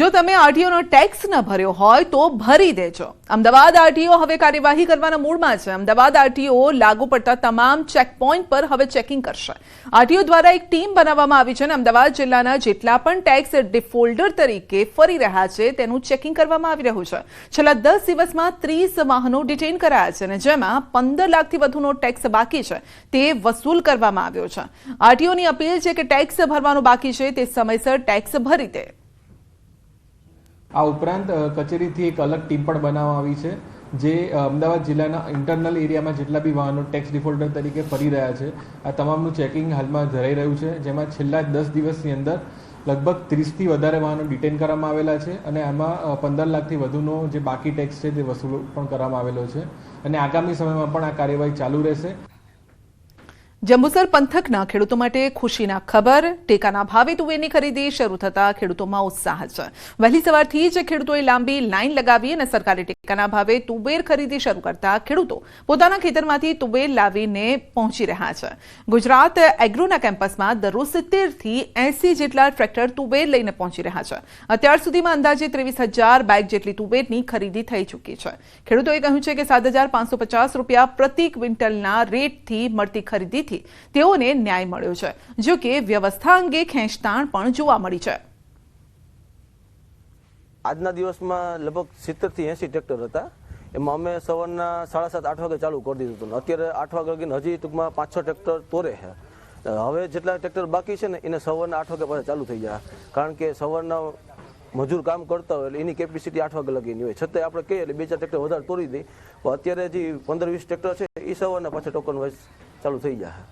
જો તમે આરટીઓનો ટેક્સ ન ભર્યો હોય તો ભરી દેજો। અમદાવાદ આરટીઓ હવે કાર્યવાહી કરવાના મૂડમાં છે। અમદાવાદ આરટીઓ લાગુ પડતા તમામ ચેકપોઇન્ટ પર હવે ચેકિંગ કરશે। આરટીઓ દ્વારા એક ટીમ બનાવવામાં આવી છે અને અમદાવાદ જિલ્લાના જેટલા પણ ટેક્સ ડિફોલ્ટર તરીકે ફરી રહ્યા છે તેનું ચેકિંગ કરવામાં આવી રહ્યું છે। છેલ્લા 10 દિવસમાં 30 વાહનો ડિટેઇન કરાયા છે અને જેમાં 15 લાખથી વધુનો ટેક્સ બાકી છે તે વસૂલ કરવામાં આવ્યો છે। આરટીઓની અપીલ છે કે ટેક્સ ભરવાનો બાકી છે તે સમયસર ટેક્સ ભરી દે। આ ઉપરાંત કચેરીથી એક અલગ ટીમ પણ બનાવવામાં આવી છે જે અમદાવાદ જિલ્લાના ઇન્ટરનલ એરિયામાં જેટલા બી વાહનો ટેક્સ ડિફોલ્ટર તરીકે ફરી રહ્યા છે આ તમામનું ચેકિંગ હાલમાં ધરાઈ રહ્યું છે, જેમાં છેલ્લા 10 દિવસની અંદર લગભગ 30થી વધારે વાહનો ડિટેન કરવામાં આવેલા છે અને આમાં 15 લાખથી વધુનો જે બાકી ટેક્સ છે તે વસૂલ પણ કરવામાં આવેલો છે અને આગામી સમયમાં પણ આ કાર્યવાહી ચાલુ રહેશે। જંબુસર પંથકના ખેડૂતો માટે ખુશીના ખબર। ટેકાના ભાવે તુવેરની ખરીદી શરૂ થતા ખેડૂતોમાં ઉત્સાહ છે। વહેલી સવારથી જ ખેડૂતોએ લાંબી લાઈન લગાવી અને સરકારી ટેકાના ભાવે તુવેર ખરીદી શરૂ કરતા ખેડૂતો પોતાના ખેતરમાંથી તુવેર લાવીને પહોંચી રહ્યા છે। ગુજરાત એગ્રોના કેમ્પસમાં દરરોજ 70થી 80 જેટલા ટ્રેક્ટર તુવેર લઈને પહોંચી રહ્યા છે। અત્યાર સુધીમાં અંદાજે 23,000 બેગ જેટલી તુવેરની ખરીદી થઈ ચૂકી છે। ખેડૂતોએ કહ્યું છે કે 7,550 રૂપિયા પ્રતિ ક્વિન્ટલના રેટથી મળતી ખરીદી તેઓને ન્યાય મળ્યો છે, જો કે વ્યવસ્થા અંગે ખેંચતાણ પણ જોવા મળી છે। આજના દિવસમાં લગભગ 70થી 80 ટ્રેક્ટર હતા, એમાં અમે સવારના 7:30-8 વાગે ચાલુ કરી દીધું હતું। અત્યારે 8 વાગે લગીને હજી ટૂંકમાં 5-6 ટ્રેક્ટર તોરે છે। હવે જેટલા ટ્રેક્ટર બાકી છે ને એને સવારના 8 વાગે પાછા ચાલુ થઈ જાય, કારણ કે સવારના મજૂર કામ કરતા હોય એટલે એની કેપેસિટી 8 વાગે લગીની હોય, છતાંય આપણે કહીએ એટલે 2-4 ટ્રેક્ટર વધારે તોડી દઈએ। પણ અત્યારે હજી 15-20 ટ્રેક્ટર છે એ સવારના પાછા ટોકન વાઇઝ ચાલુ થઈ જાય।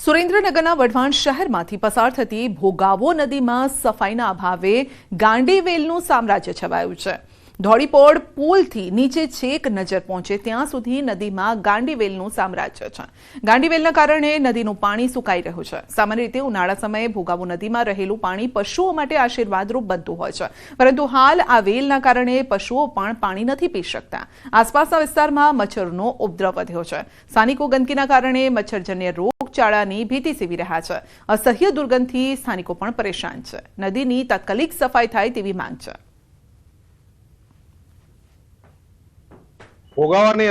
સુરેન્દ્રનગરના વઢવાણ શહેરમાંથી પસાર થતી ભોગાવો નદીમાં સફાઈના અભાવે ગાંડીવેલનું સામ્રાજ્ય છવાયું છે। ધોળીપોળ પુલથી નીચે છેક નજર પહોંચે ત્યાં સુધી નદીમાં ગાંડીવેલનું સામ્રાજ્ય છે। ગાંડીવેલના કારણે નદીનું પાણી સુકાઈ રહ્યું છે। સામાન્ય રીતે ઉનાળા સમયે ભોગાવો નદીમાં રહેલું પાણી પશુઓ માટે આશીર્વાદરૂપ બનતું હોય છે, પરંતુ હાલ આ વેલના કારણે પશુઓ પણ પાણી નથી પી શકતા। આસપાસના વિસ્તારમાં મચ્છરનો ઉપદ્રવ વધ્યો છે। સ્થાનિકો ગંદકીના કારણે મચ્છરજન્ય રોગચાળાની ભીતિ સેવી રહ્યા છે। અસહ્ય દુર્ગંધથી સ્થાનિકો પણ પરેશાન છે। નદીની તાત્કાલિક સફાઈ થાય તેવી માંગ છે। ભોગાવાની